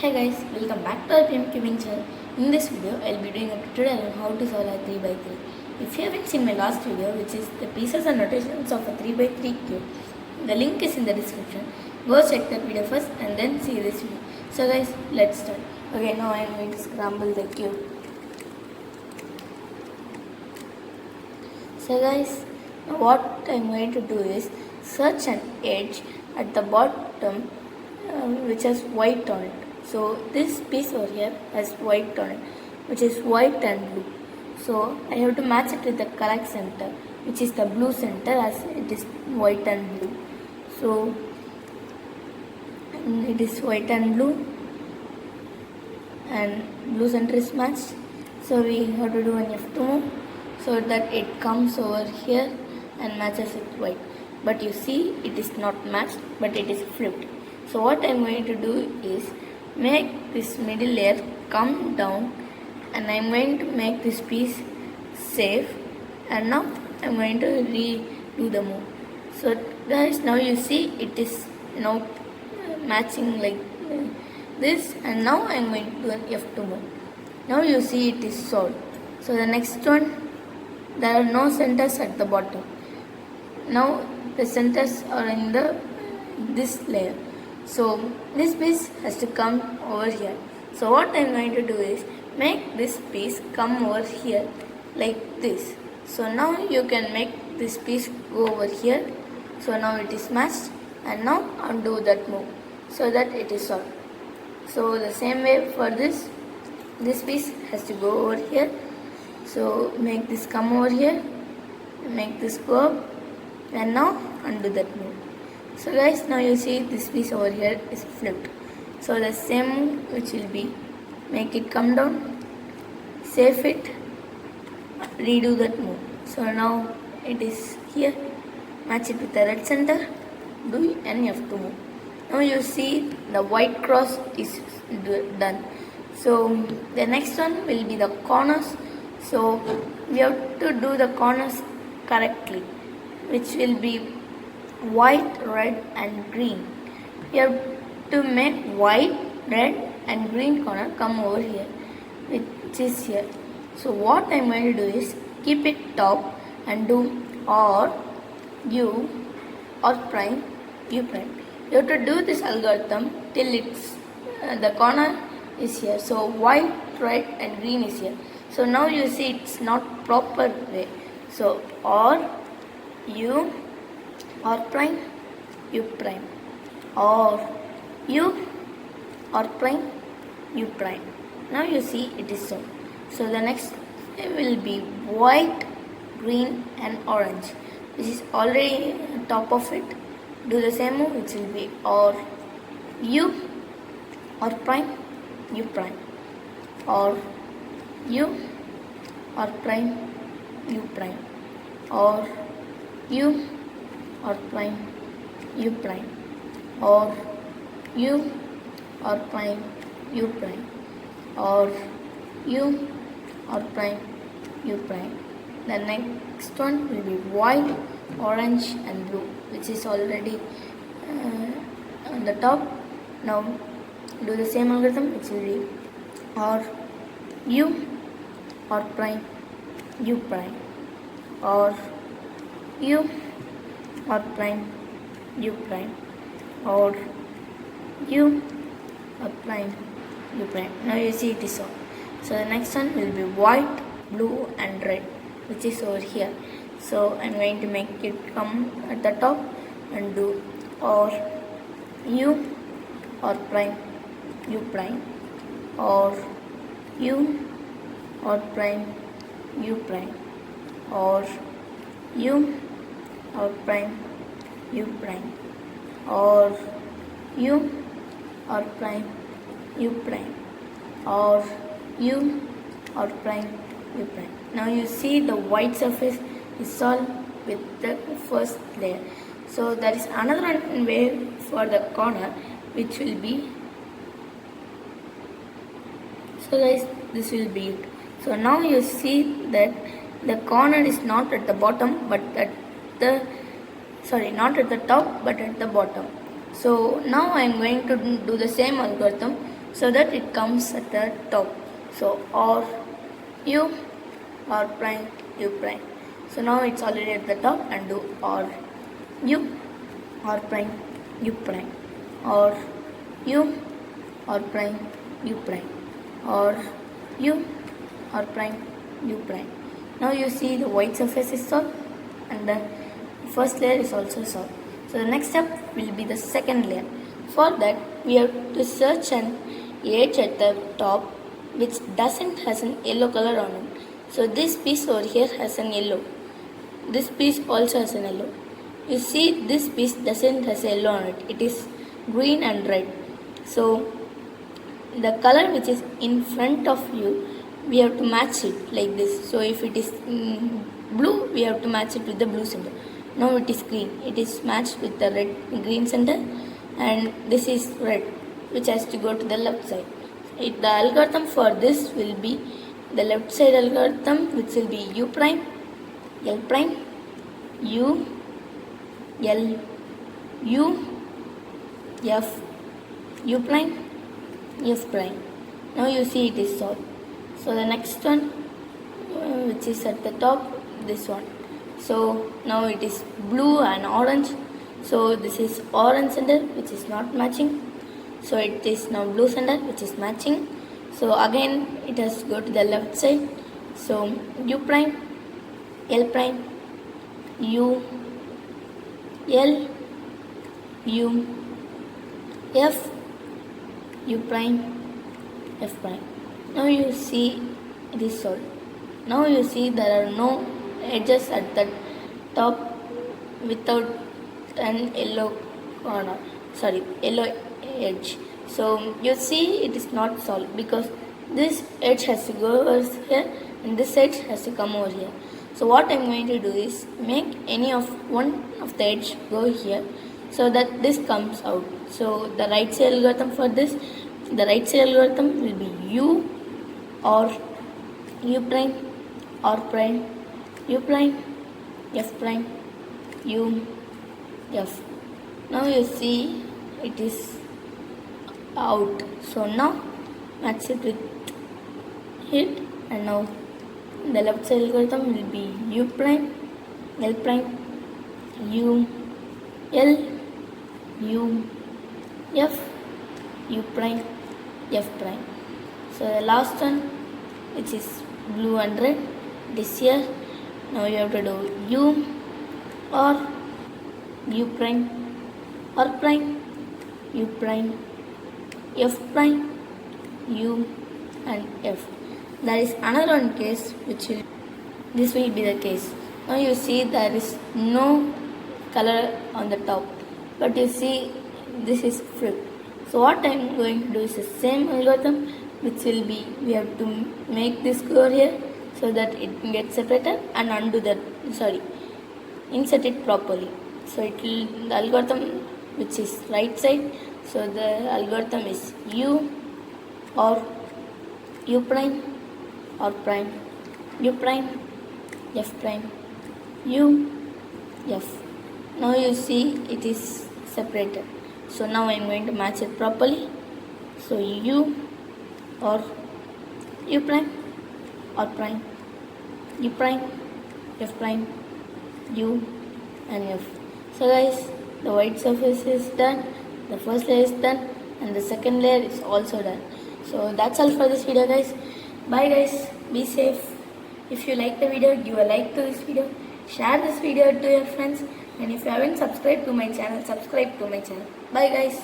Hey guys, welcome back to our PM Cubing channel. In this video, I'll be doing a tutorial on how to solve a 3x3. If you haven't seen my last video, which is the pieces and notations of a 3x3 cube, the link is in the description. Go check that video first and then see this video. So guys, let's start. Okay, now I'm going to scramble the cube. So guys, what I'm going to do is search an edge at the bottom which has white on it. So this piece over here has white on it, which is white and blue. So I have to match it with the correct center, which is the blue center, as it is white and blue. So it is white and blue, and blue center is matched. So we have to do an F2 move so that it comes over here and matches with white. But you see, it is not matched, but it is flipped. So what I am going to do is make this middle layer come down, and I am going to make this piece safe, and now I am going to redo the move. So guys, now you see it is now matching like this, and now I am going to do an F2 move. Now you see it is solved. So the next one, there are no centers at the bottom. Now the centers are in this layer. So this piece has to come over here. So what I am going to do is make this piece come over here like this. So now you can make this piece go over here. So now it is matched, and now undo that move so that it is solved. So the same way for this piece has to go over here. So make this come over here, make this go up, and now undo that move. So guys, now you see this piece over here is flipped. So the same which will be make it come down, save it, redo that move. So now it is here, match it with the red center, do an F2 move. Now you see the white cross is done. So the next one will be the corners. So we have to do the corners correctly, which will be white, red and green. We have to make white, red and green corner come over here, which is here. So what I am going to do is keep it top and do or u or prime u prime. You have to do this algorithm till it's the corner is here. So white, red and green is here. So now you see it's not proper way. So or u or prime u prime, or u or prime u prime. Now you see it is so. So the next will be white, green and orange. This is already top of it. Do the same move, which will be or u or prime u prime, or u or prime u prime, or u or prime u prime, or u or prime u prime, or u or prime u prime. The next one will be white, orange and blue, which is already on the top. Now do the same algorithm, which will be or u or prime u prime, or u or prime u prime, or u or prime u prime. Now you see it is so. So the next one will be white, blue and red, which is over here. So I'm going to make it come at the top and do or u or prime u prime, or u or prime u prime, or u or prime u prime, or u or prime u prime, or u or prime u prime. Now you see the white surface is solved with the first layer. So there is another way for the corner, which will be, so guys, this will be it. So now you see that the corner is not at the bottom but at the not at the top but at the bottom. So now I am going to do the same algorithm so that it comes at the top. So or u or prime u prime. So now it's already at the top, and do or u or prime u prime or u or prime u prime or u or prime u prime. Now you see the white surface is solved and the first layer is also solved. So the next step will be the second layer. For that we have to search an edge at the top which doesn't has an yellow color on it. So this piece over here has an yellow. This piece also has an yellow. You see this piece doesn't has yellow on it. It is green and red. So the color which is in front of you, we have to match it like this. So if it is blue, we have to match it with the blue center. Now it is green. It is matched with the green center, and this is red, which has to go to the left side. The algorithm for this will be the left side algorithm, which will be u prime, l prime, u, l, u, f, u prime, f prime. Now you see it is solved. So the next one, which is at the top, this one. So now it is blue and orange. So this is orange center, which is not matching. So it is now blue center, which is matching. So again it has to go to the left side. So u prime, l prime, u, l, u, f, u prime, f prime. Now you see it is solved. Now you see there are no edges at the top without an yellow corner. Yellow edge. So you see it is not solved because this edge has to go over here and this edge has to come over here. So what I am going to do is make any of one of the edge go here so that this comes out. So the right side algorithm for this, the right side algorithm will be u or u prime or prime u prime f prime u f. Now you see it is out. So now match it with it, and now the left side algorithm will be u prime, l prime, u, l, u, f, u prime, f prime. So the last one, which is blue and red, this here. Now you have to do u or u prime or prime u prime f prime u and f. There is another one case which this will be the case. Now you see there is no color on the top, but you see this is flipped. So what I am going to do is the same algorithm, which will be we have to make this go here so that it gets separated and undo that, insert it properly. So it will, the algorithm which is right side, so the algorithm is u or u prime or prime u prime f prime u f. Now you see it is separated. So now I am going to match it properly. So u or u prime or prime u prime f prime u and f. So guys, the white surface is done, the first layer is done, and the second layer is also done. So that's all for this video guys. Bye guys, be safe. If you like the video, give a like to this video, share this video to your friends, and if you haven't subscribed to my channel, subscribe to my channel. Bye guys.